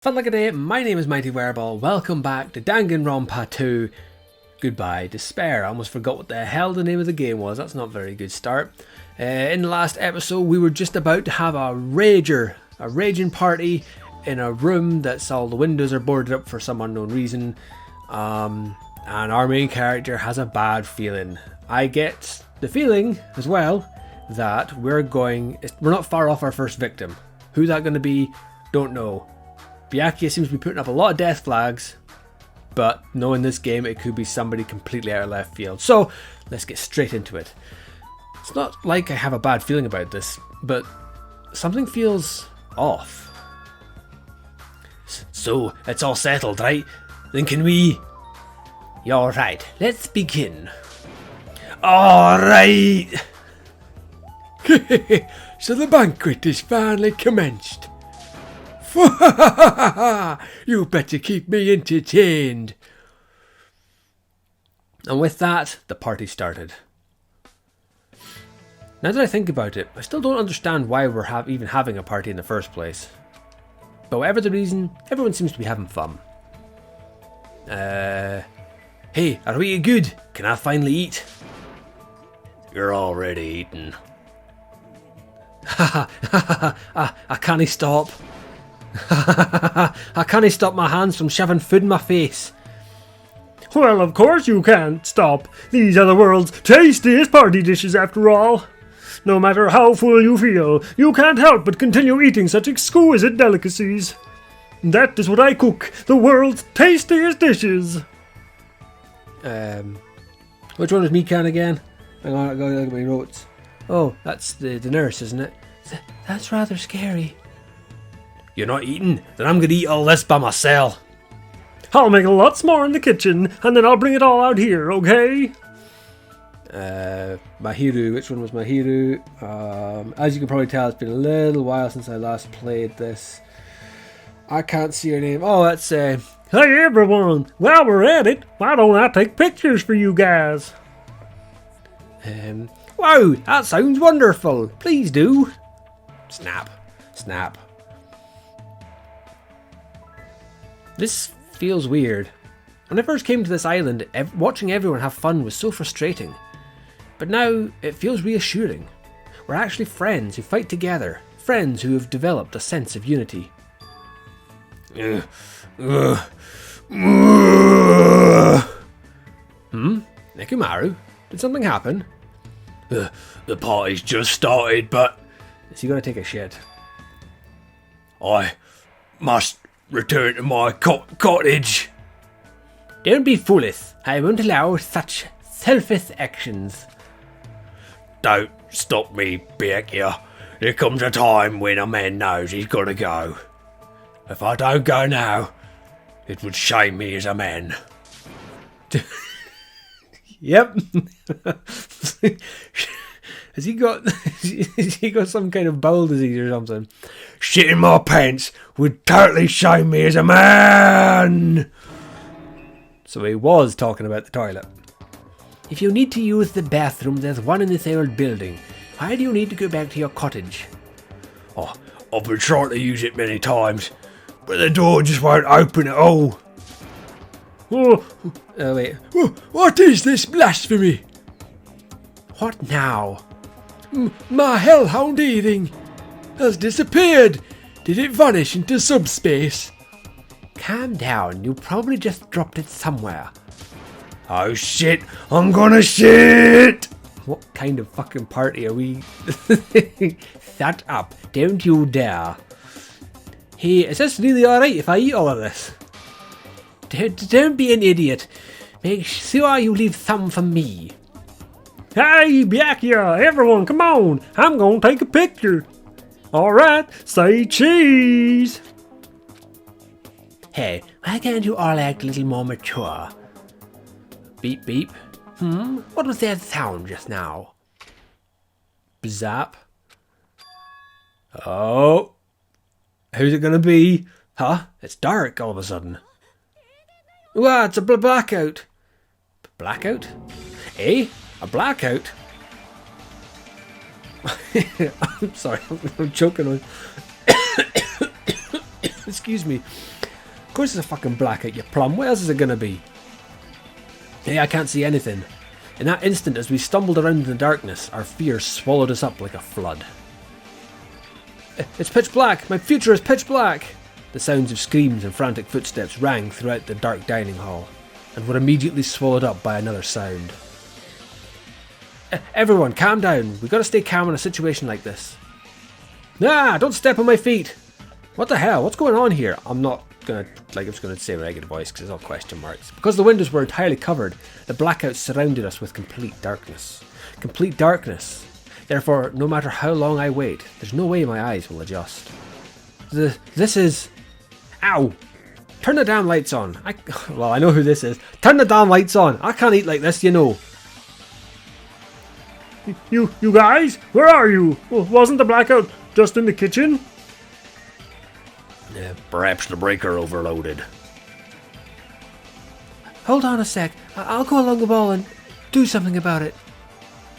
Fun like a day, my name is Mighty Wereball. Welcome back to Danganronpa 2. Goodbye Despair. I almost forgot what the hell the name of the game was. That's not a very good start. In the last episode we were just about to have a raging party in a room that's all the windows are boarded up for some unknown reason. And our main character has a bad feeling. I get the feeling as well that we're not far off our first victim. Who's that going to be? Don't know. Byakuya seems to be putting up a lot of death flags, but knowing this game, it could be somebody completely out of left field. So, let's get straight into it. It's not like I have a bad feeling about this, but something feels off. So, it's all settled, right? Then can we... Yeah, alright, let's begin. Alright! So the banquet is finally commenced. You better keep me entertained. And with that, the party started. Now that I think about it, I still don't understand why we're even having a party in the first place. But whatever the reason, everyone seems to be having fun. Hey, are we good? Can I finally eat? You're already eating. I can't stop. I can't stop my hands from shoving food in my face. Well, of course you can't stop. These are the world's tastiest party dishes after all. No matter how full you feel, you can't help but continue eating such exquisite delicacies. That is what I cook, the world's tastiest dishes. Which one is Mikan again? Hang on, I gotta look at my notes. Oh, that's the nurse, isn't it? That's rather scary. You're not eating? Then I'm gonna eat all this by myself. I'll make lots more in the kitchen, and then I'll bring it all out here, okay? Mahiru, which one was Mahiru? As you can probably tell, it's been a little while since I last played this. I can't see her name. Oh, that's Hey everyone, while we're at it, why don't I take pictures for you guys? Wow, that sounds wonderful. Please do. Snap. Snap. This feels weird. When I first came to this island, watching everyone have fun was so frustrating. But now, it feels reassuring. We're actually friends who fight together. Friends who have developed a sense of unity. Nekomaru? Did something happen? The party's just started, but... Is he gonna take a shit? I must return to my cottage. Don't be foolish. I won't allow such selfish actions. Don't stop me, Byakuya. There comes a time when a man knows he's gotta go. If I don't go now, it would shame me as a man. Yep. Has he got some kind of bowel disease or something? Shit in my pants would totally shame me as a man. So he was talking about the toilet. If you need to use the bathroom, there's one in this old building. Why do you need to go back to your cottage? Oh, I've been trying to use it many times, but the door just won't open at all. Oh wait. What is this blasphemy? What now? My hellhound earring has disappeared. Did it vanish into subspace? Calm down, you probably just dropped it somewhere. Oh shit, I'm gonna shit! What kind of fucking party are we? Shut up, don't you dare. Hey, is this really alright if I eat all of this? Don't be an idiot. Make sure you leave some for me. Hey, Byakuya, everyone, come on. I'm gonna take a picture. Alright, say cheese. Hey, why can't you all act a little more mature? Beep beep. What was that sound just now? Zap. Oh. Who's it gonna be? Huh? It's dark all of a sudden. Wow, it's a blackout. Blackout? Eh? A blackout? I'm sorry, I'm choking on. Excuse me. Of course it's a fucking blackout, you plum. What else is it gonna be? Hey, I can't see anything. In that instant, as we stumbled around in the darkness, our fear swallowed us up like a flood. It's pitch black! My future is pitch black! The sounds of screams and frantic footsteps rang throughout the dark dining hall, and were immediately swallowed up by another sound. Everyone, calm down. We've got to stay calm in a situation like this. Ah, don't step on my feet! What the hell? What's going on here? I'm not gonna, I'm just gonna say a regular voice because it's all question marks. Because the windows were entirely covered, the blackouts surrounded us with complete darkness. Complete darkness. Therefore, no matter how long I wait, there's no way my eyes will adjust. This is... Ow! Turn the damn lights on. Well, I know who this is. Turn the damn lights on. I can't eat like this, you know. You guys? Where are you? Wasn't the blackout just in the kitchen? Yeah, perhaps the breaker overloaded. Hold on a sec. I'll go along the wall and do something about it.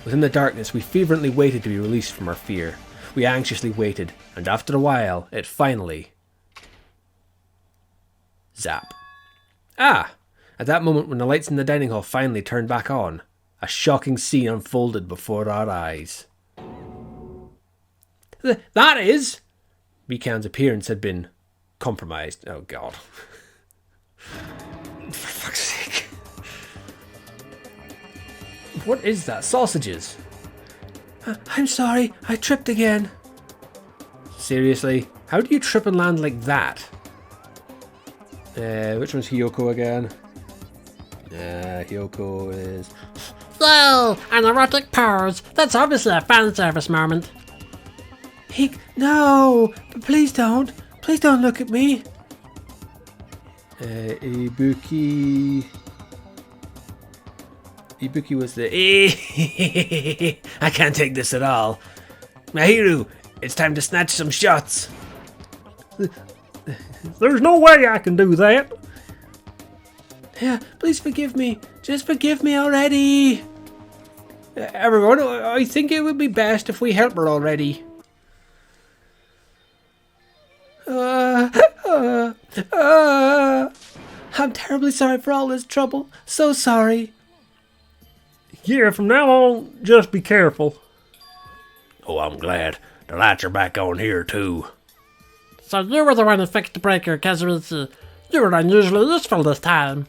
Within the darkness, we fervently waited to be released from our fear. We anxiously waited, and after a while, it finally... Zap. Ah! At that moment, when the lights in the dining hall finally turned back on, a shocking scene unfolded before our eyes. That is... Rican's appearance had been compromised. Oh, God. For fuck's sake. What is that? Sausages? I'm sorry, I tripped again. Seriously? How do you trip and land like that? Which one's Hiyoko again? Hiyoko is... So, an erotic pose. That's obviously a fan service moment. No! Please don't! Please don't look at me! Ibuki... Ibuki was the... I can't take this at all. Mahiru, it's time to snatch some shots. There's no way I can do that. Yeah, please forgive me. Just forgive me already. Everyone, I think it would be best if we help her already. I'm terribly sorry for all this trouble. So sorry. Yeah, from now on, just be careful. Oh, I'm glad. The lights are back on here, too. So you were the one who fixed the breaker, Kazumitsu. You were unusually useful this time.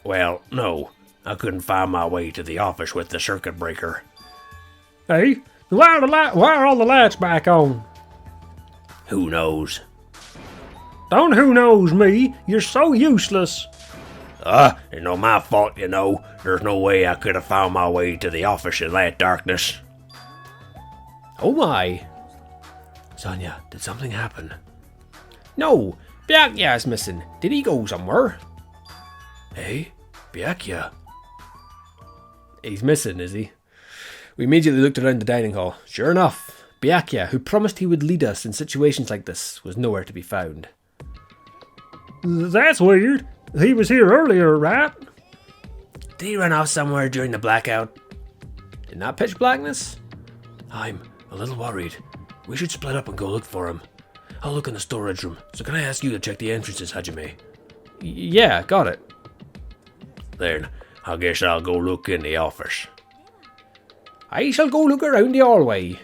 Well, no. I couldn't find my way to the office with the circuit breaker. Hey, why are all the lights back on? Who knows? Don't who knows me. You're so useless. It's not my fault, you know. There's no way I could have found my way to the office in that darkness. Oh my. Sonia, did something happen? No, Byakuya is missing. Did he go somewhere? Hey, Byakuya. He's missing, is he? We immediately looked around the dining hall. Sure enough, Byakuya, who promised he would lead us in situations like this, was nowhere to be found. That's weird. He was here earlier, right? Did he run off somewhere during the blackout? In that pitch blackness? I'm a little worried. We should split up and go look for him. I'll look in the storage room, so can I ask you to check the entrances, Hajime? Yeah, got it. Then, I guess I'll go look in the office. I shall go look around the hallway.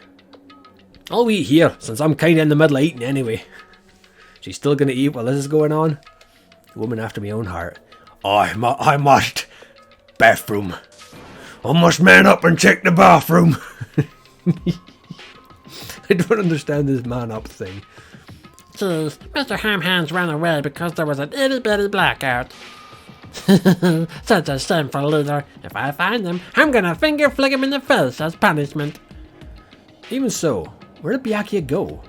I'll eat here, since I'm kinda in the middle of eating anyway. She's still gonna eat while this is going on? A woman after my own heart. I must. Bathroom. I must man up and check the bathroom. I don't understand this man up thing. Jeez, Mr. Ham Hands ran away because there was an itty bitty blackout. Such a shameful leader. If I find him, I'm gonna finger flick him in the face as punishment. Even so, where did Byakuya go?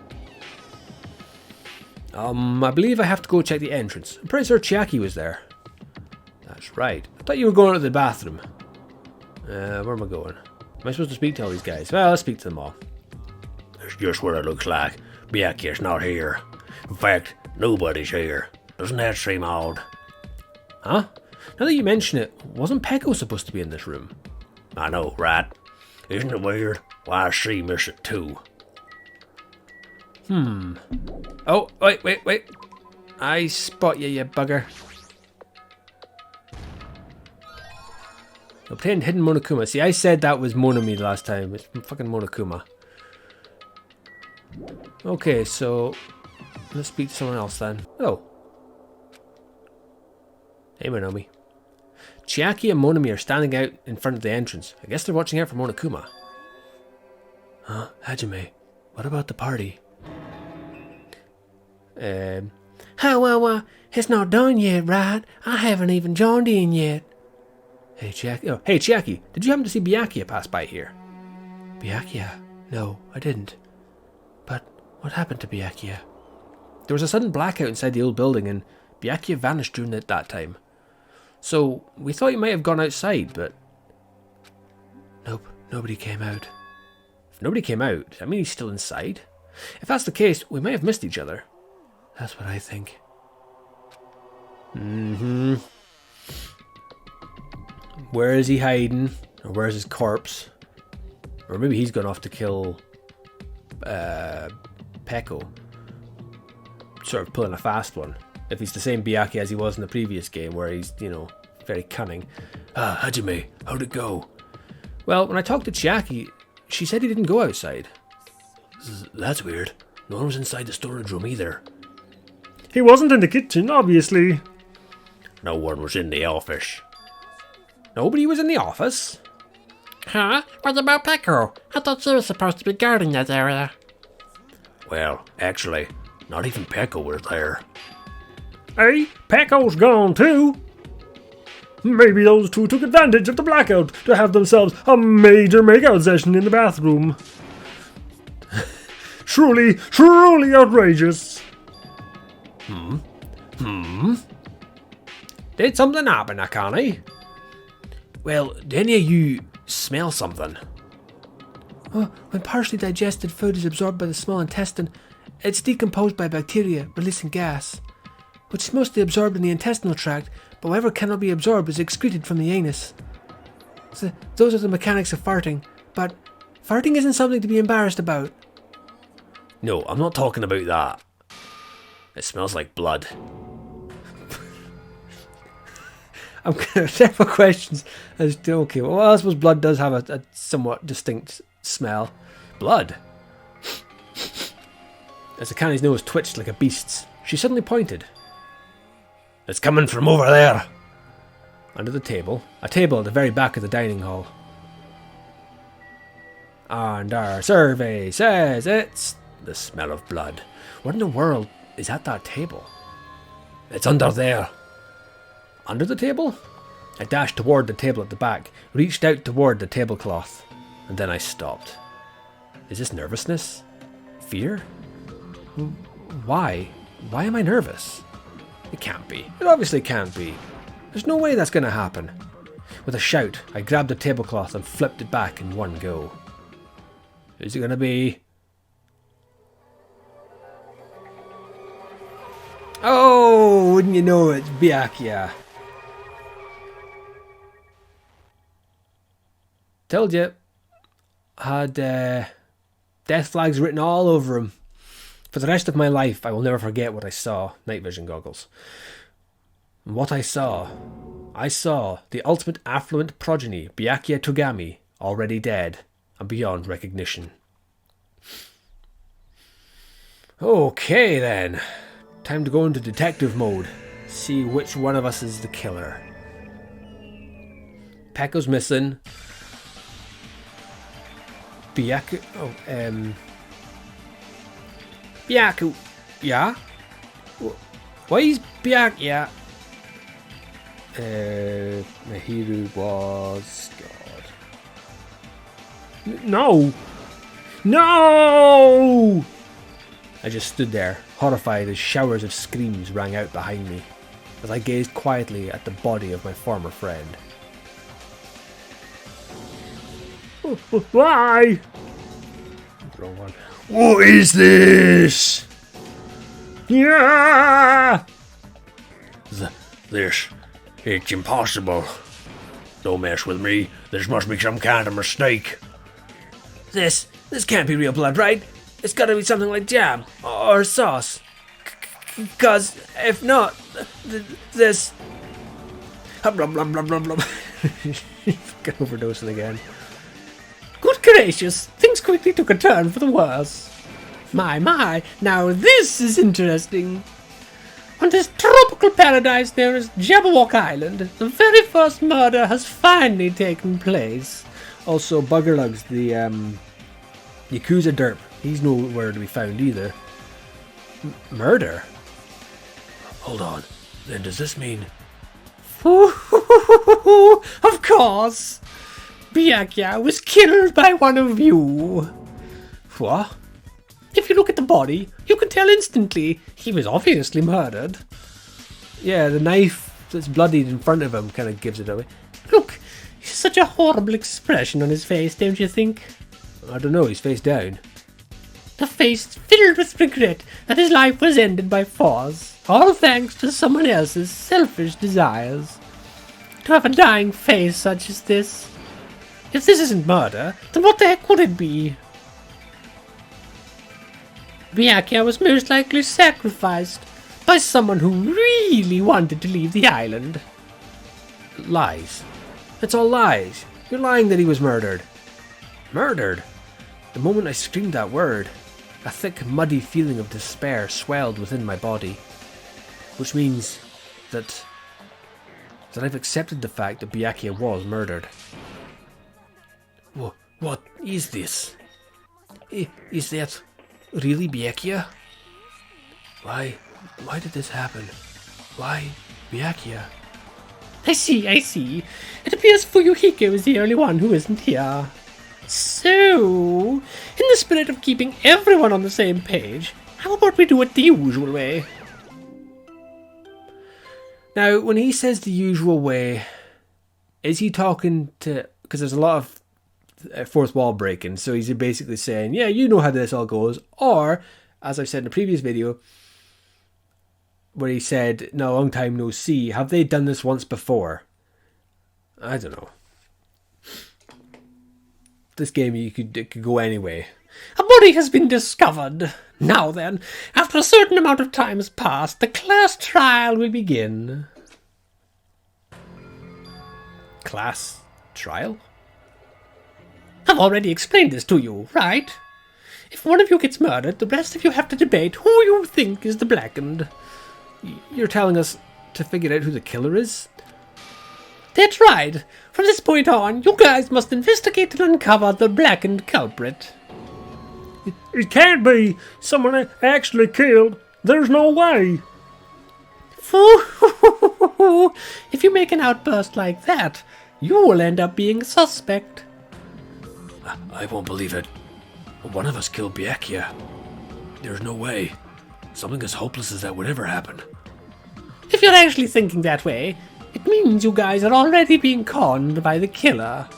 I believe I have to go check the entrance. I'm pretty sure Chiaki was there. That's right. I thought you were going to the bathroom. Where am I going? Am I supposed to speak to all these guys? Well, let's speak to them all. That's just what it looks like. Byakuya's not here. In fact, nobody's here. Doesn't that seem odd? Huh? Now that you mention it, wasn't Peko supposed to be in this room? I know, right? Isn't it weird? Why she miss it too? Oh, wait. I spot you, you bugger. Obtained hidden Monokuma. See, I said that was Monomi last time. It's fucking Monokuma. Okay, so let's speak to someone else then. Oh. Hey, Monomi. Chiaki and Monomi are standing out in front of the entrance. I guess they're watching out for Monokuma. Huh? Hajime, what about the party? It's not done yet, right? I haven't even joined in yet. Hey, Chiaki. Oh, hey, Chiaki. Did you happen to see Byakuya pass by here? Byakuya? No, I didn't. But what happened to Byakuya? There was a sudden blackout inside the old building, and Byakuya vanished during that time. So we thought he might have gone outside, but nope, nobody came out. If nobody came out, I mean he's still inside. If that's the case, we might have missed each other. That's what I think. Where is he hiding? Or where's his corpse? Or maybe he's gone off to kill Peko. Sort of pulling a fast one. If he's the same Byakuya as he was in the previous game, where he's, you know, very cunning. Ah, Hajime, how'd it go? Well, when I talked to Chiaki, she said he didn't go outside. That's weird. No one was inside the storage room either. He wasn't in the kitchen, obviously. No one was in the office. Nobody was in the office? Huh? What about Peko? I thought she was supposed to be guarding that area. Well, actually, not even Peko was there. Hey, Peko's gone too. Maybe those two took advantage of the blackout to have themselves a major makeout session in the bathroom. Truly outrageous. Did something happen, Akane? Well, did any of you smell something? When partially digested food is absorbed by the small intestine, it's decomposed by bacteria, releasing gas, which is mostly absorbed in the intestinal tract, but whatever cannot be absorbed is excreted from the anus. So those are the mechanics of farting, but farting isn't something to be embarrassed about. No, I'm not talking about that. It smells like blood. I'm going to have several questions as to, okay, well, I suppose blood does have a somewhat distinct smell. Blood? As Akane's nose twitched like a beast's, she suddenly pointed. It's coming from over there. Under the table. A table at the very back of the dining hall. And our survey says it's The smell of blood. What in the world is at that table? It's under there. Under the table? I dashed toward the table at the back, reached out toward the tablecloth, and then I stopped. Is this nervousness? Fear? Why? Why am I nervous? It can't be. It obviously can't be. There's no way that's going to happen. With a shout, I grabbed the tablecloth and flipped it back in one go. Who's it going to be? Oh, wouldn't you know it, Byakuya. Told you. Had death flags written all over him. For the rest of my life, I will never forget what I saw. Night vision goggles. And what I saw the ultimate affluent progeny, Byakuya Togami, already dead and beyond recognition. Okay then. Time to go into detective mode. See which one of us is the killer. Peko's missing. Byaku... Byaku... Yeah? Why is Byakuya... Mahiru was... God. No! No! I just stood there, horrified as showers of screams rang out behind me, as I gazed quietly at the body of my former friend. Why? Wrong one. What is this? Yeah! This. It's impossible. Don't mess with me. This must be some kind of mistake. This can't be real blood, right? It's gotta be something like jam or sauce. Because if not, this... Get overdosing again. Good gracious, things quickly took a turn for the worse. My, now this is interesting. On this tropical paradise known as Jabberwock Island, the very first murder has finally taken place. Also, Buggerlugs, the Yakuza derp, he's nowhere to be found either. Murder? Hold on. Then does this mean... Of course! Byakuya was killed by one of you. What? If you look at the body, you can tell instantly he was obviously murdered. Yeah, the knife that's bloodied in front of him kind of gives it away. Look, he's such a horrible expression on his face, don't you think? I don't know, he's face down. The face filled with regret that his life was ended by force, all thanks to someone else's selfish desires. To have a dying face such as this. If this isn't murder, then what the heck would it be? Byakuya was most likely sacrificed by someone who really wanted to leave the island. Lies. It's all lies. You're lying that he was murdered. Murdered? The moment I screamed that word, a thick, muddy feeling of despair swelled within my body. Which means that I've accepted the fact that Byakuya was murdered. What is this? Is that really Byakuya? Why did this happen? Why Byakuya? I see. It appears Fuyuhiko is the only one who isn't here. So, in the spirit of keeping everyone on the same page, how about we do it the usual way? Now, when he says the usual way, is he talking to... Because there's a lot of fourth wall breaking, so he's basically saying, yeah, you know how this all goes. Or, as I've said in the previous video, where he said, no, long time no see, have they done this once before? I don't know. This game, it could go anyway. A body has been discovered. Now then, after a certain amount of time has passed, the class trial will begin. Class trial? I've already explained this to you, right? If one of you gets murdered, the rest of you have to debate who you think is the blackened. You're telling us to figure out who the killer is? That's right. From this point on, you guys must investigate and uncover the blackened culprit. It can't be someone actually killed. There's no way. If you make an outburst like that, you will end up being a suspect. I won't believe it. One of us killed Byakuya. There's no way. Something as hopeless as that would ever happen. If you're actually thinking that way, it means you guys are already being conned by the killer.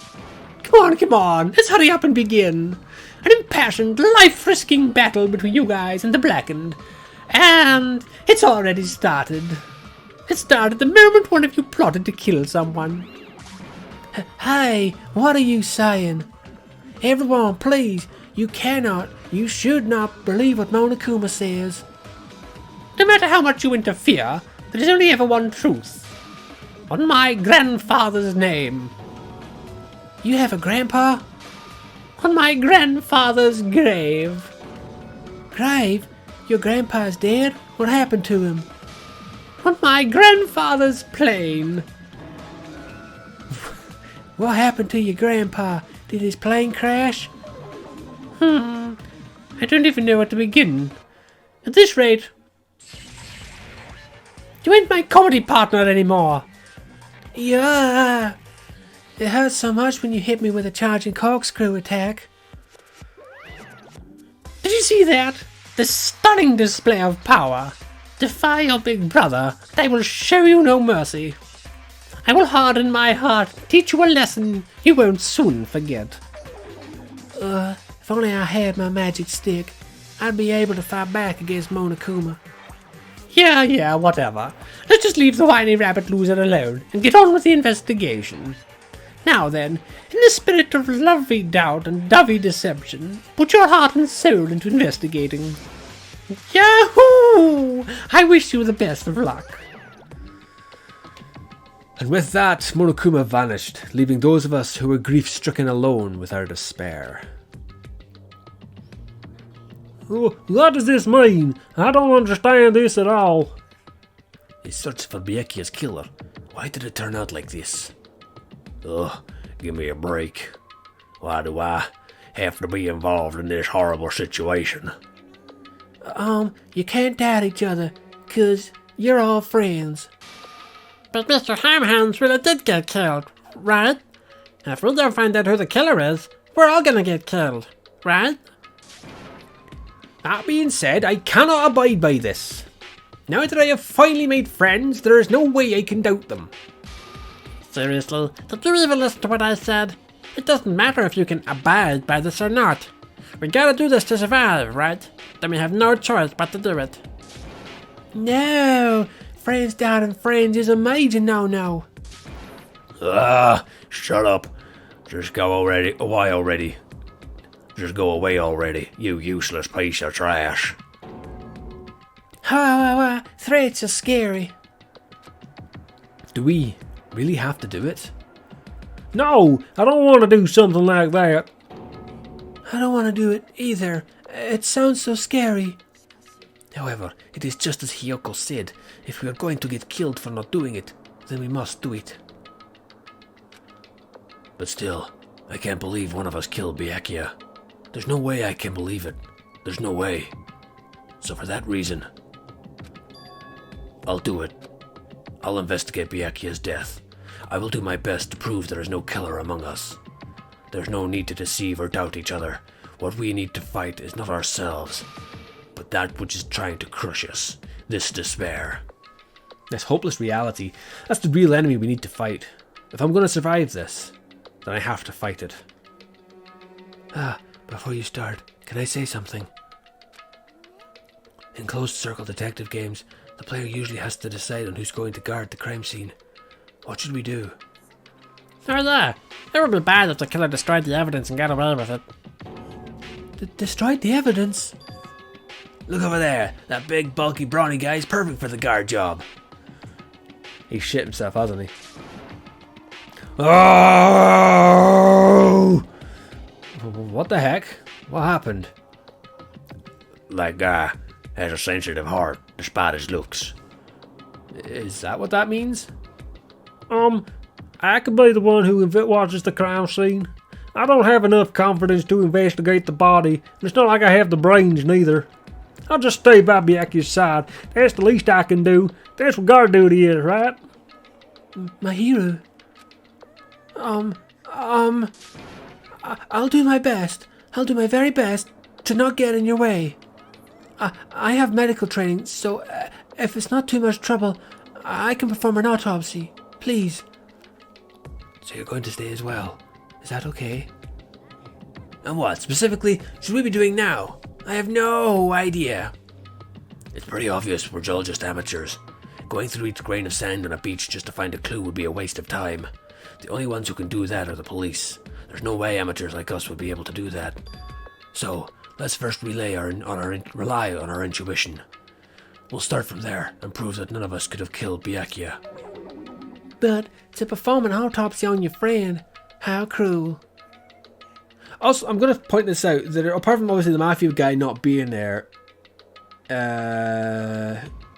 Come on, let's hurry up and begin. An impassioned, life-risking battle between you guys and the blackened. And it's already started. It started the moment one of you plotted to kill someone. Hey, what are you saying? Everyone, please, you should not believe what Monokuma says. No matter how much you interfere, there is only ever one truth. On my grandfather's name. You have a grandpa? On my grandfather's grave. Grave? Your grandpa's dead? What happened to him? On my grandfather's plane. What happened to your grandpa? Did his plane crash? I don't even know where to begin. At this rate, you ain't my comedy partner anymore. Yeah. It hurt so much when you hit me with a charging corkscrew attack. Did you see that? The stunning display of power. Defy your big brother, and I will show you no mercy. I will harden my heart, teach you a lesson you won't soon forget. If only I had my magic stick, I'd be able to fight back against Monokuma. Yeah, whatever. Let's just leave the whiny rabbit loser alone and get on with the investigation. Now then, in the spirit of lovey doubt and dovey deception, put your heart and soul into investigating. Yahoo! I wish you the best of luck. And with that, Monokuma vanished, leaving those of us who were grief-stricken alone with our despair. Oh, what does this mean? I don't understand this at all. He searched for Byakuya's killer. Why did it turn out like this? Ugh, give me a break. Why do I have to be involved in this horrible situation? You can't doubt each other, 'cause you're all friends. But Mr. Hamhands really did get killed, right? If we don't find out who the killer is, we're all gonna get killed, right? That being said, I cannot abide by this. Now that I have finally made friends, there is no way I can doubt them. Seriously, did you even listen to what I said? It doesn't matter if you can abide by this or not. We gotta do this to survive, right? Then we have no choice but to do it. No, friends doubting friends is a major no-no. Shut up. Just go already. Why already? Just go away already, you useless piece of trash. Threats are scary. Do we really have to do it? No, I don't want to do something like that. I don't want to do it either. It sounds so scary. However, it is just as Hiyoko said. If we are going to get killed for not doing it, then we must do it. But still, I can't believe one of us killed Byakuya. There's no way I can believe it. There's no way. So for that reason, I'll do it. I'll investigate Byakuya's death. I will do my best to prove there is no killer among us. There's no need to deceive or doubt each other. What we need to fight is not ourselves, but that which is trying to crush us. This despair. This hopeless reality. That's the real enemy we need to fight. If I'm going to survive this, then I have to fight it. Before you start, can I say something? In closed circle detective games, the player usually has to decide on who's going to guard the crime scene. What should we do? Oh yeah, it would be bad if the killer destroyed the evidence and got away with it. Destroyed the evidence? Look over there. That big, bulky, brawny guy is perfect for the guard job. He shit himself, hasn't he? Oh! What the heck? What happened? That guy has a sensitive heart, despite his looks. Is that what that means? I could be the one who watches the crime scene. I don't have enough confidence to investigate the body, and it's not like I have the brains neither. I'll just stay by Byakuya's side. That's the least I can do. That's what guard duty is, right? My hero. I'll do my best. I'll do my very best to not get in your way. I have medical training, so if it's not too much trouble, I can perform an autopsy. Please. So you're going to stay as well? Is that okay? And what, specifically, should we be doing now? I have no idea. It's pretty obvious we're all just amateurs. Going through each grain of sand on a beach just to find a clue would be a waste of time. The only ones who can do that are the police. There's no way amateurs like us would be able to do that. So, let's first rely on our intuition. We'll start from there and prove that none of us could have killed Byakuya. But to perform an autopsy on your friend, how cruel. Also, I'm going to point this out, that apart from obviously the Mafia guy not being there,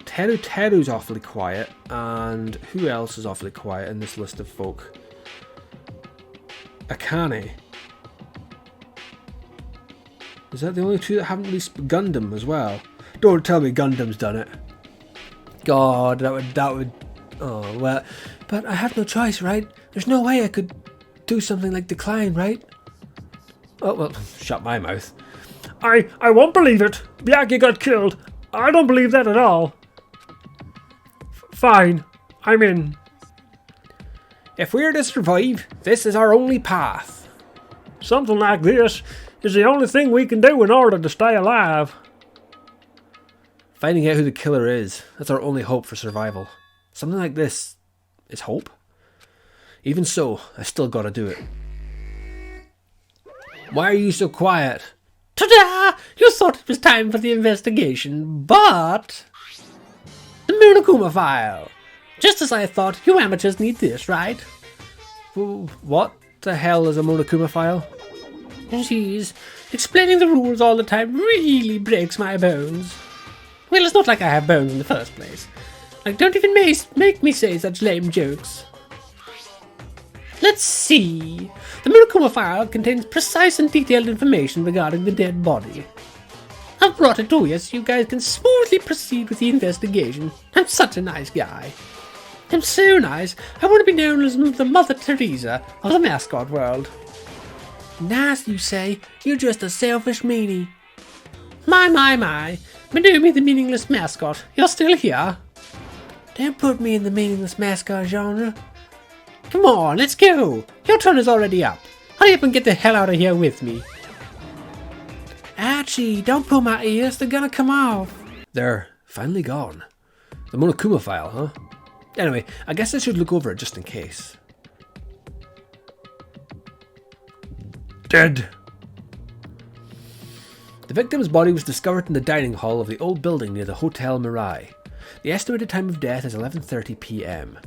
Teru's awfully quiet, and who else is awfully quiet in this list of folk? Akane. Is that the only two that haven't released Gundam as well? Don't tell me Gundam's done it. God, that would... Oh, well... But I have no choice, right? There's no way I could do something like Decline, right? Oh, well, shut my mouth. I won't believe it. Byakuya got killed. I don't believe that at all. Fine. I'm in. If we're to survive, this is our only path. Something like this is the only thing we can do in order to stay alive. Finding out who the killer is, that's our only hope for survival. Something like this is hope. Even so, I still gotta do it. Why are you so quiet? Ta-da! You thought it was time for the investigation, but... The Monokuma file! Just as I thought, you amateurs need this, right? What the hell is a Monokuma file? Jeez, explaining the rules all the time really breaks my bones. Well, it's not like I have bones in the first place. Like, don't even make me say such lame jokes. Let's see. The Monokuma file contains precise and detailed information regarding the dead body. I've brought it to you so you guys can smoothly proceed with the investigation. I'm such a nice guy. I'm so nice, I want to be known as the Mother Teresa of the mascot world. Nice, you say? You're just a selfish meanie. My. Manumi the meaningless mascot, you're still here? Don't put me in the meaningless mascot genre. Come on, let's go. Your turn is already up. Hurry up and get the hell out of here with me. Ouchie, don't pull my ears, they're gonna come off. They're finally gone. The Monokuma file, huh? Anyway, I guess I should look over it just in case. Dead. The victim's body was discovered in the dining hall of the old building near the Hotel Mirai. The estimated time of death is 11:30 p.m.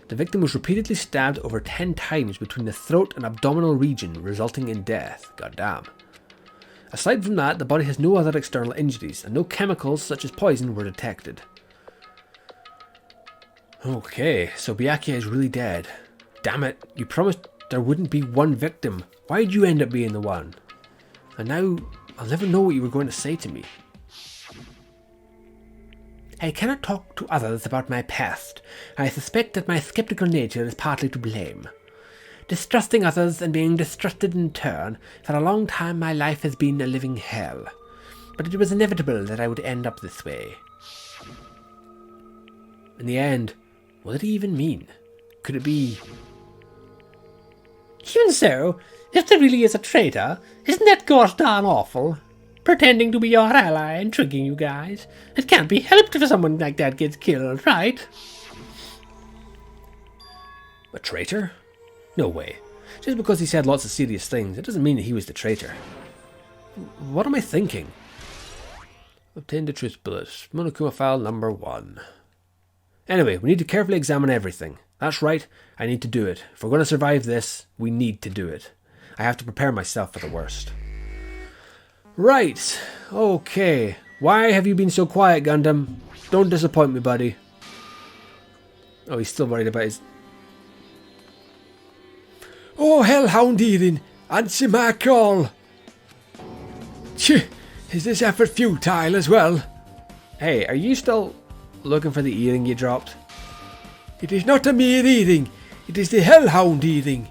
The victim was repeatedly stabbed over 10 times between the throat and abdominal region, resulting in death. Goddamn. Aside from that, the body has no other external injuries, and no chemicals such as poison were detected. Okay, so Byakuya is really dead. Damn it, you promised there wouldn't be one victim. Why'd you end up being the one? And now, I'll never know what you were going to say to me. I cannot talk to others about my past. I suspect that my skeptical nature is partly to blame. Distrusting others and being distrusted in turn, for a long time my life has been a living hell. But it was inevitable that I would end up this way. In the end, what did he even mean? Could it be... Even so, if there really is a traitor, isn't that gosh darn awful? Pretending to be your ally and tricking you guys. It can't be helped if someone like that gets killed, right? A traitor? No way. Just because he said lots of serious things, it doesn't mean that he was the traitor. What am I thinking? Obtain the truth bullet. Monokuma file number 1. Anyway, we need to carefully examine everything. That's right, I need to do it. If we're going to survive this, we need to do it. I have to prepare myself for the worst. Right, okay. Why have you been so quiet, Gundam? Don't disappoint me, buddy. Oh, he's still worried about his... Oh, Hellhound Eden, answer my call. Tch, is this effort futile as well? Hey, are you still looking for the earring you dropped? It is not a mere earring, it is the Hellhound earring.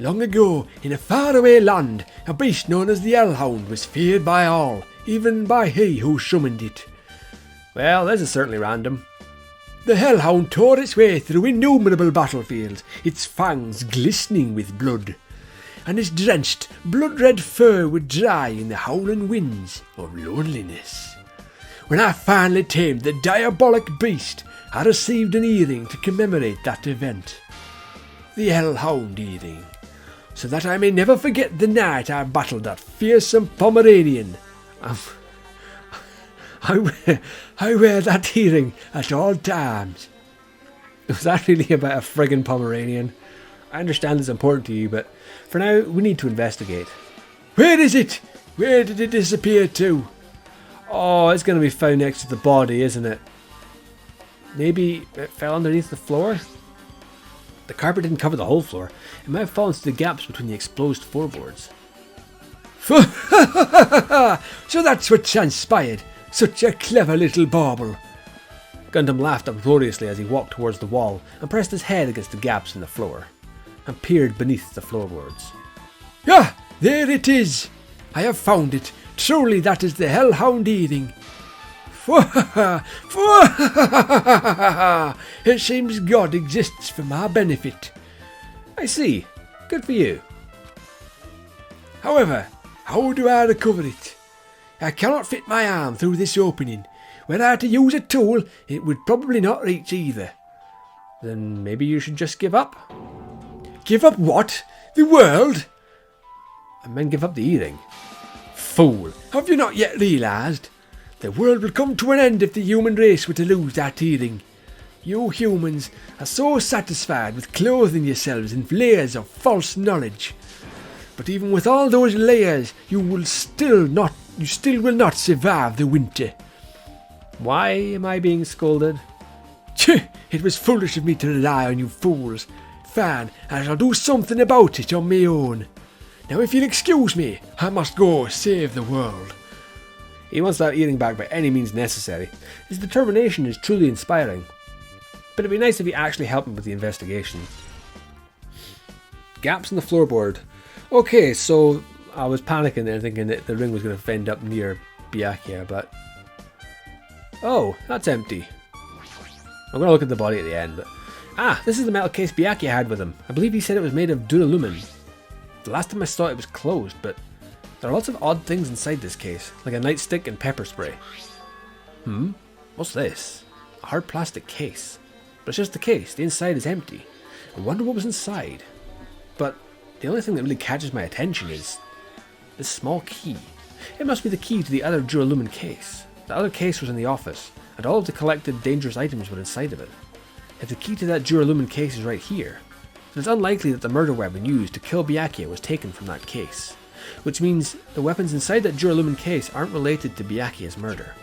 Long ago, in a faraway land, a beast known as the Hellhound was feared by all, even by he who summoned it. Well, this is certainly random. The Hellhound tore its way through innumerable battlefields, its fangs glistening with blood, and its drenched, blood-red fur would dry in the howling winds of loneliness. When I finally tamed the diabolic beast, I received an earring to commemorate that event. The Hellhound earring, so that I may never forget the night I battled that fearsome Pomeranian. I wear that earring at all times. Was that really about a friggin' Pomeranian? I understand it's important to you, but for now, we need to investigate. Where is it? Where did it disappear to? Oh, it's going to be found next to the body, isn't it? Maybe it fell underneath the floor? The carpet didn't cover the whole floor. It might have fallen through the gaps between the exposed floorboards. So that's what transpired. Such a clever little bauble. Gundam laughed uproariously as he walked towards the wall and pressed his head against the gaps in the floor and peered beneath the floorboards. Ah, there it is. I have found it. Truly that is the Hellhound earring. It seems God exists for my benefit. I see. Good for you. However, how do I recover it? I cannot fit my arm through this opening. Were I to use a tool, it would probably not reach either. Then maybe you should just give up? Give up what? The world? I meant give up the earring. fool, have you not yet realised? The world will come to an end if the human race were to lose that hearing. You humans are so satisfied with clothing yourselves in layers of false knowledge. But even with all those layers, you still will not survive the winter. Why am I being scolded? It was foolish of me to rely on you fools. Fine, I shall do something about it on my own. Now if you'll excuse me, I must go save the world. He wants that earring back by any means necessary. His determination is truly inspiring. But it'd be nice if he actually helped him with the investigation. Gaps in the floorboard. Okay, so I was panicking there thinking that the ring was going to end up near Byakuya, but... Oh, that's empty. I'm going to look at the body at the end, but... this is the metal case Byakuya had with him. I believe he said it was made of duralumin. The last time I saw it was closed, but... There are lots of odd things inside this case, like a nightstick and pepper spray. What's this? A hard plastic case. But it's just the case, the inside is empty. I wonder what was inside. But the only thing that really catches my attention is this small key. It must be the key to the other duralumin case. The other case was in the office, and all of the collected dangerous items were inside of it. If the key to that duralumin case is right here, then it's unlikely that the murder weapon used to kill Byakuya was taken from that case. Which means the weapons inside that duralumin case aren't related to Byakuya's murder.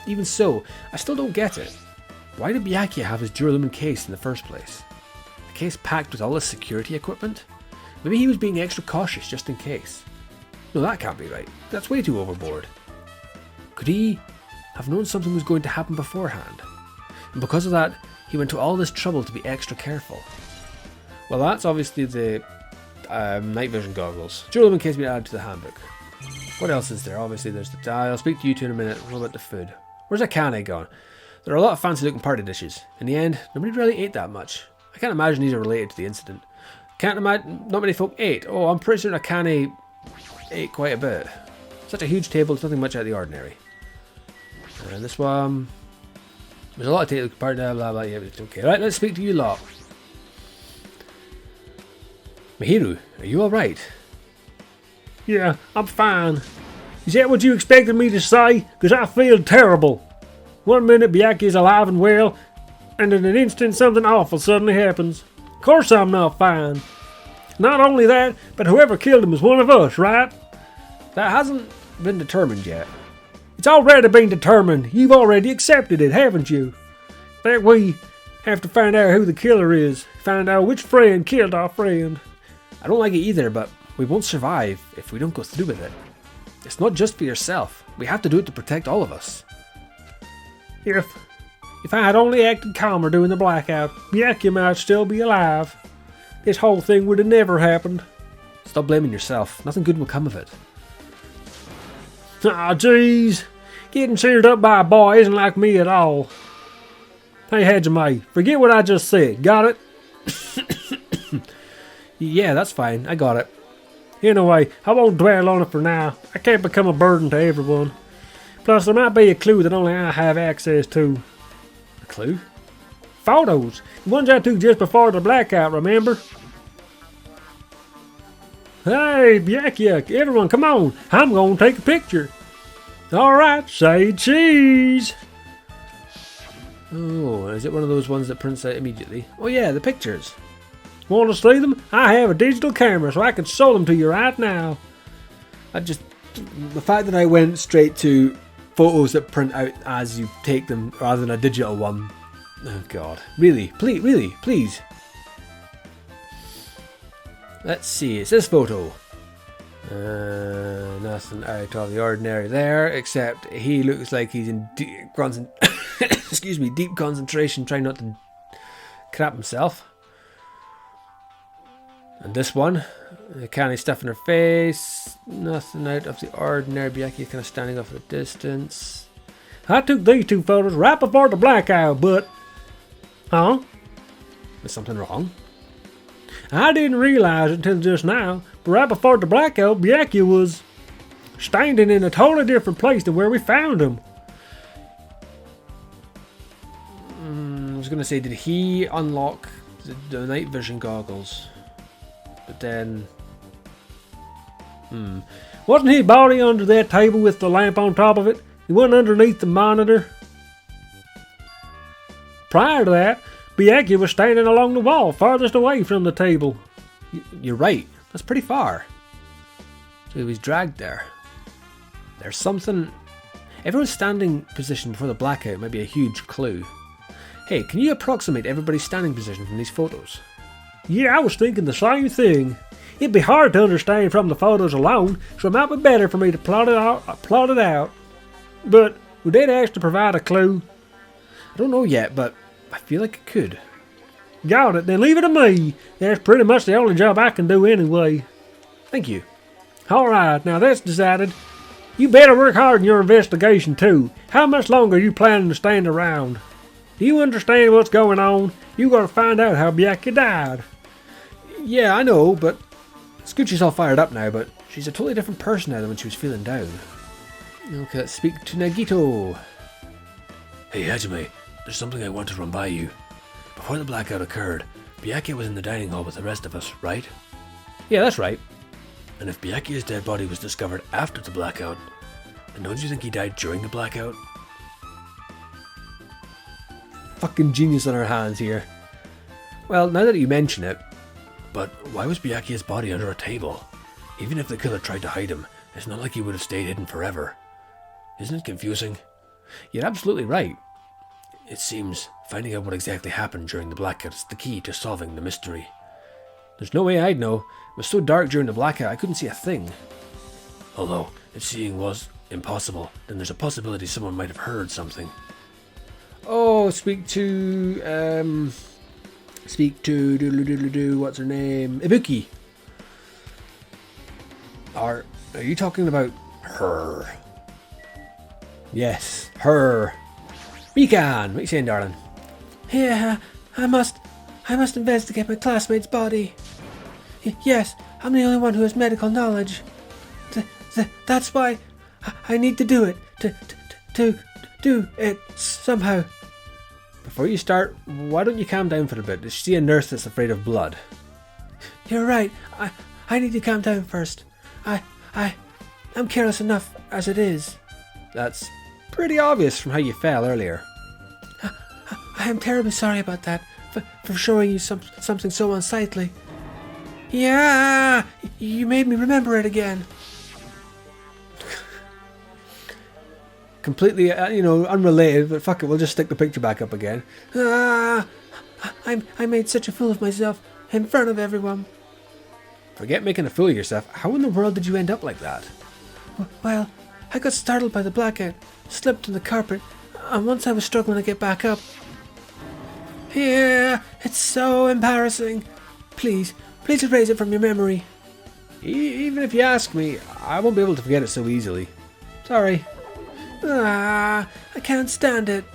Even so, I still don't get it. Why did Byakuya have his duralumin case in the first place? A case packed with all his security equipment? Maybe he was being extra cautious just in case. No, that can't be right. That's way too overboard. Could he have known something was going to happen beforehand? And because of that, he went to all this trouble to be extra careful. Well, that's obviously the night vision goggles. Duralumin case being added to the handbook. What else is there? Obviously there's the dial. I'll speak to you two in a minute. What about the food? Where's Akane gone? There are a lot of fancy looking party dishes. In the end, nobody really ate that much. I can't imagine these are related to the incident. Can't imagine not many folk ate. Oh, I'm pretty sure Akane ate quite a bit. Such a huge table, it's nothing much out of the ordinary. And this one... There's a lot of table party, blah blah blah. Yeah, okay, right, let's speak to you lot. Mihiru, are you alright? Yeah, I'm fine. Is that what you expected me to say? Because I feel terrible. One minute Byakuya's alive and well, and in an instant something awful suddenly happens. Of course I'm not fine. Not only that, but whoever killed him is one of us, right? That hasn't been determined yet. It's already been determined. You've already accepted it, haven't you? That we have to find out who the killer is. Find out which friend killed our friend. I don't like it either, but we won't survive if we don't go through with it. It's not just for yourself. We have to do it to protect all of us. If I had only acted calmer during the blackout, Byakuya might still be alive. This whole thing would have never happened. Stop blaming yourself. Nothing good will come of it. Aw, jeez. Getting cheered up by a boy isn't like me at all. Hey, Hajime, forget what I just said. Got it? Yeah, that's fine. I got it. Anyway, I won't dwell on it for now. I can't become a burden to everyone. Plus, there might be a clue that only I have access to. A clue? Photos. The ones I took just before the blackout, remember? Hey, Byakuya, everyone come on. I'm going to take a picture. Alright, say cheese. Oh, is it one of those ones that prints out immediately? Oh yeah, the pictures. Want to see them? I have a digital camera so I can show them to you right now. The fact that I went straight to photos that print out as you take them rather than a digital one. Oh god. Really? Please. Let's see, it's this photo. Nothing out of the ordinary there, except he looks like he's in deep concentration, trying not to crap himself. And this one, the canny stuff in her face, nothing out of the ordinary. Byakuya kind of standing off at a distance. I took these two photos right before the blackout, but... Huh? Is something wrong? I didn't realize it until just now, but right before the blackout, Byakuya was standing in a totally different place than where we found him. I was going to say, did he unlock the night vision goggles? But then... Wasn't his body under that table with the lamp on top of it? He wasn't underneath the monitor? Prior to that, Byakuya was standing along the wall, farthest away from the table. You're right. That's pretty far. So he was dragged there. There's something... Everyone's standing position before the blackout might be a huge clue. Hey, can you approximate everybody's standing position from these photos? Yeah, I was thinking the same thing. It'd be hard to understand from the photos alone, so it might be better for me to plot it out. But would that actually provide a clue? I don't know yet, but I feel like it could. Got it, then leave it to me. That's pretty much the only job I can do anyway. Thank you. Alright, now that's decided. You better work hard in your investigation too. How much longer are you planning to stand around? Do you understand what's going on? You gotta find out how Byakuya died. Yeah, I know, but Scoochie's all fired up now, but she's a totally different person now than when she was feeling down. Okay, let's speak to Nagito. Hey Hajime, there's something I want to run by you. Before the blackout occurred, Byakuya was in the dining hall with the rest of us, right? Yeah, that's right. And if Byakuya's dead body was discovered after the blackout, then don't you think he died during the blackout? Fucking genius on our hands here. Well, now that you mention it... But why was Byakuya's body under a table? Even if the killer tried to hide him, it's not like he would have stayed hidden forever. Isn't it confusing? You're absolutely right. It seems finding out what exactly happened during the blackout is the key to solving the mystery. There's no way I'd know. It was so dark during the blackout I couldn't see a thing. Although, if seeing was impossible, then there's a possibility someone might have heard something. Oh, speak to what's her name? Ibuki. Are you talking about her? Yes, her. Mikan, what are you saying, darling? Yeah, I must investigate my classmate's body. Yes, I'm the only one who has medical knowledge. That's why I need to do it. To do it somehow. Before you start, why don't you calm down for a bit? Did she see a nurse that's afraid of blood? You're right. I need to calm down first. I'm careless enough as it is. That's pretty obvious from how you fell earlier. I am terribly sorry about that. For showing you something so unsightly. Yeah, you made me remember it again. Completely, unrelated, but fuck it, we'll just stick the picture back up again. I made such a fool of myself in front of everyone. Forget making a fool of yourself. How in the world did you end up like that? Well, I got startled by the blackout, slipped on the carpet, and once I was struggling to get back up. Yeah, it's so embarrassing. Please erase it from your memory. Even if you ask me, I won't be able to forget it so easily. Sorry. I can't stand it.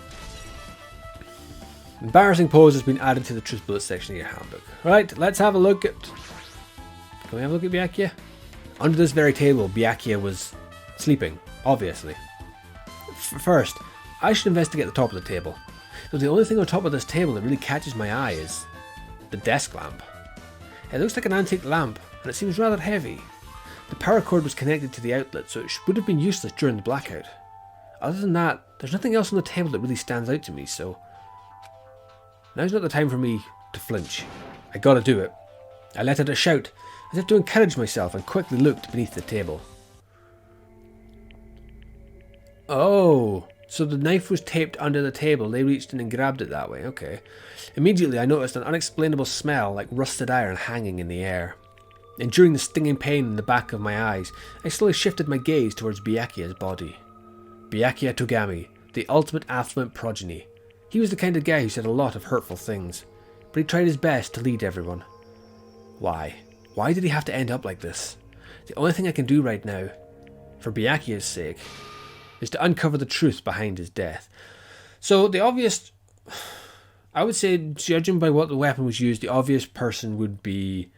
Embarrassing pose has been added to the truth bullet section of your handbook. Right, let's have a look at... Can we have a look at Byakuya? Under this very table, Byakuya was sleeping, obviously. First, I should investigate the top of the table. Though the only thing on top of this table that really catches my eye is the desk lamp. It looks like an antique lamp, and it seems rather heavy. The power cord was connected to the outlet, so it would have been useless during the blackout. Other than that, there's nothing else on the table that really stands out to me, so... Now's not the time for me to flinch. I gotta do it. I let out a shout, as if to encourage myself, and quickly looked beneath the table. Oh, so the knife was taped under the table. They reached in and grabbed it that way, okay. Immediately I noticed an unexplainable smell like rusted iron hanging in the air. Enduring the stinging pain in the back of my eyes, I slowly shifted my gaze towards Byakuya's body. Byakuya Togami, the ultimate affluent progeny. He was the kind of guy who said a lot of hurtful things, but he tried his best to lead everyone. Why? Why did he have to end up like this? The only thing I can do right now, for Byakuya's sake, is to uncover the truth behind his death. So the obvious... I would say, judging by what the weapon was used, the obvious person would be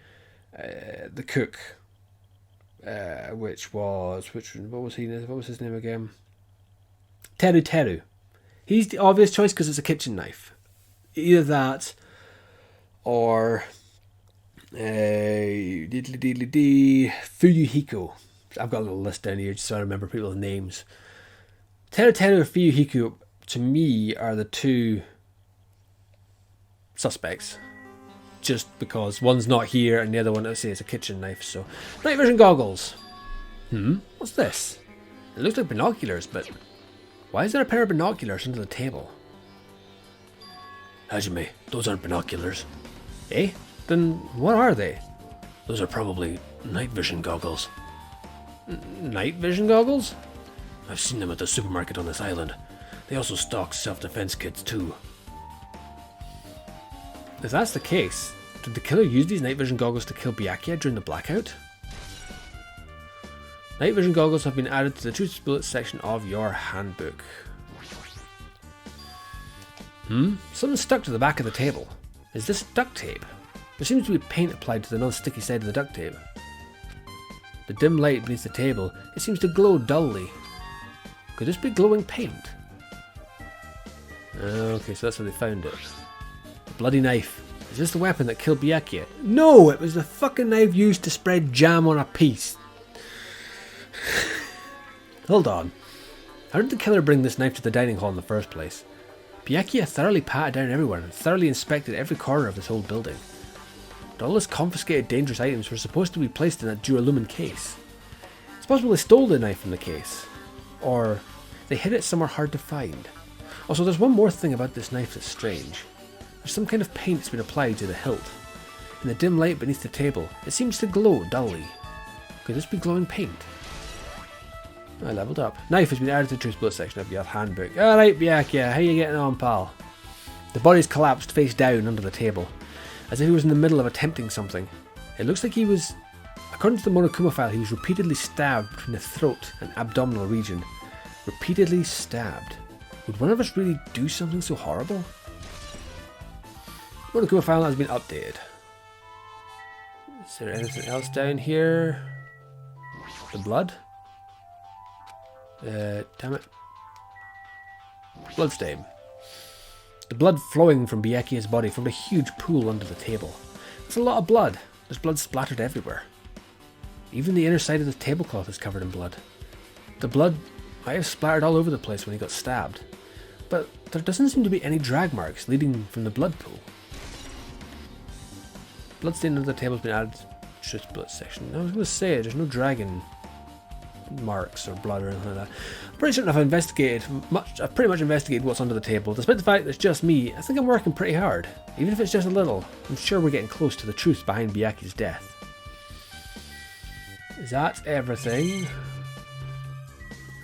the cook, what was his name again? Teru. He's the obvious choice because it's a kitchen knife. Either that, or Fuyuhiko. I've got a little list down here just so I remember people's names. Teruteru and Fuyuhiko, to me, are the two suspects. Just because one's not here and the other one, let's say, is a kitchen knife. So, night vision goggles. What's this? It looks like binoculars, but why is there a pair of binoculars under the table? Hajime, those aren't binoculars. Eh? Then what are they? Those are probably night vision goggles. Night vision goggles? I've seen them at the supermarket on this island. They also stock self-defense kits too. If that's the case, did the killer use these night vision goggles to kill Byakuya during the blackout? Night vision goggles have been added to the Truth Bullets section of your handbook. Something stuck to the back of the table. Is this duct tape? There seems to be paint applied to the non-sticky side of the duct tape. The dim light beneath the table, it seems to glow dully. Could this be glowing paint? Okay, so that's where they found it. A bloody knife. Is this the weapon that killed Byakuya? No, it was the fucking knife used to spread jam on a piece. Hold on. How did the killer bring this knife to the dining hall in the first place? Byakuya thoroughly patted down everyone and thoroughly inspected every corner of this old building. But all his confiscated dangerous items were supposed to be placed in that duralumin case. It's possible they stole the knife from the case. Or they hid it somewhere hard to find. Also, there's one more thing about this knife that's strange. There's some kind of paint that's been applied to the hilt. In the dim light beneath the table, it seems to glow dully. Could this be glowing paint? I leveled up. Knife has been added to the Truth Bullet section of your handbook. Alright, Byakuya, how you getting on, pal? The body's collapsed face down under the table, as if he was in the middle of attempting something. It looks like he was, according to the Monokuma file, he was repeatedly stabbed between the throat and abdominal region. Repeatedly stabbed. Would one of us really do something so horrible? Monokuma file has been updated. Is there anything else down here? The blood? Damn it. Bloodstain. The blood flowing from Byakuya's body formed a huge pool under the table. It's a lot of blood. There's blood splattered everywhere. Even the inner side of the tablecloth is covered in blood. The blood might have splattered all over the place when he got stabbed. But there doesn't seem to be any drag marks leading from the blood pool. Bloodstain under the table has been added to the Truth Bullet section. I was going to say, there's no dragon marks or blood or anything like that. I'm pretty certain I've pretty much investigated what's under the table. Despite the fact that it's just me, I think I'm working pretty hard. Even if it's just a little, I'm sure we're getting close to the truth behind Byakuya's death. Is that everything?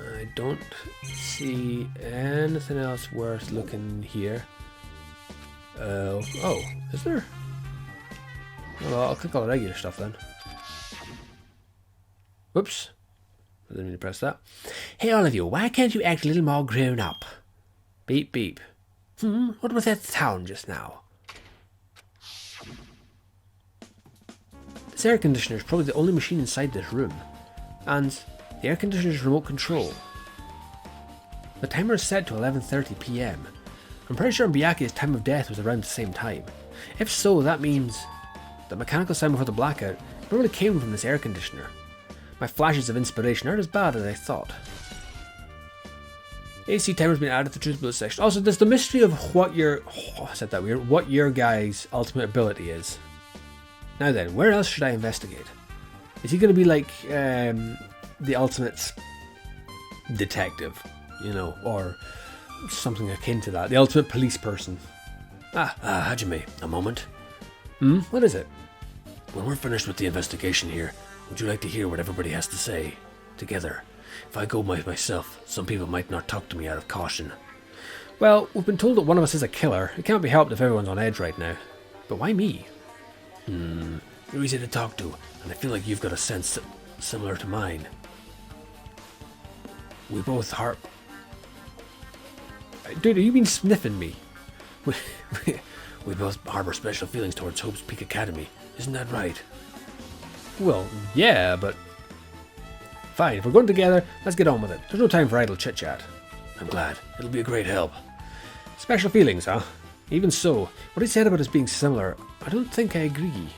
I don't see anything else worth looking here. Oh, is there? Well, I'll click all the regular stuff then. Whoops. I didn't mean to press that. Hey, all of you, why can't you act a little more grown up? Beep, beep. What was that sound just now? This air conditioner is probably the only machine inside this room. And the air conditioner is remote control. The timer is set to 11:30 PM. I'm pretty sure Byakuya's time of death was around the same time. If so, that means the mechanical sound before the blackout probably came from this air conditioner. My flashes of inspiration aren't as bad as I thought. AC timer's been added to the Truth Bullet section. Also, there's the mystery of what your what your guy's ultimate ability is. Now then, where else should I investigate? Is he going to be like the ultimate detective, or something akin to that? The ultimate police person. Hajime, a moment. What is it? When we're finished with the investigation here, would you like to hear what everybody has to say? Together. If I go by myself, some people might not talk to me out of caution. Well, we've been told that one of us is a killer. It can't be helped if everyone's on edge right now. But why me? You're easy to talk to, and I feel like you've got a sense similar to mine. We both Dude, have you been sniffing me? We both harbor special feelings towards Hope's Peak Academy. Isn't that right? Well, yeah, but... Fine, if we're going together, let's get on with it. There's no time for idle chit-chat. I'm glad. It'll be a great help. Special feelings, huh? Even so, what he said about us being similar, I don't think I agree.